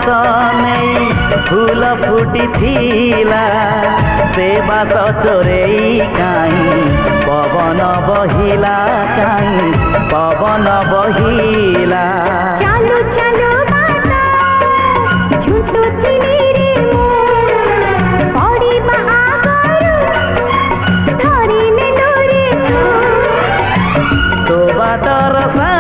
बास नहीं फूल फुटी थिला से बास चोरेई काई पवन बहिला काई पवन बहिला चालू चालू बाता झूठो थिली रे पड़ी बागरू धरी नेलो रे तो बातर सा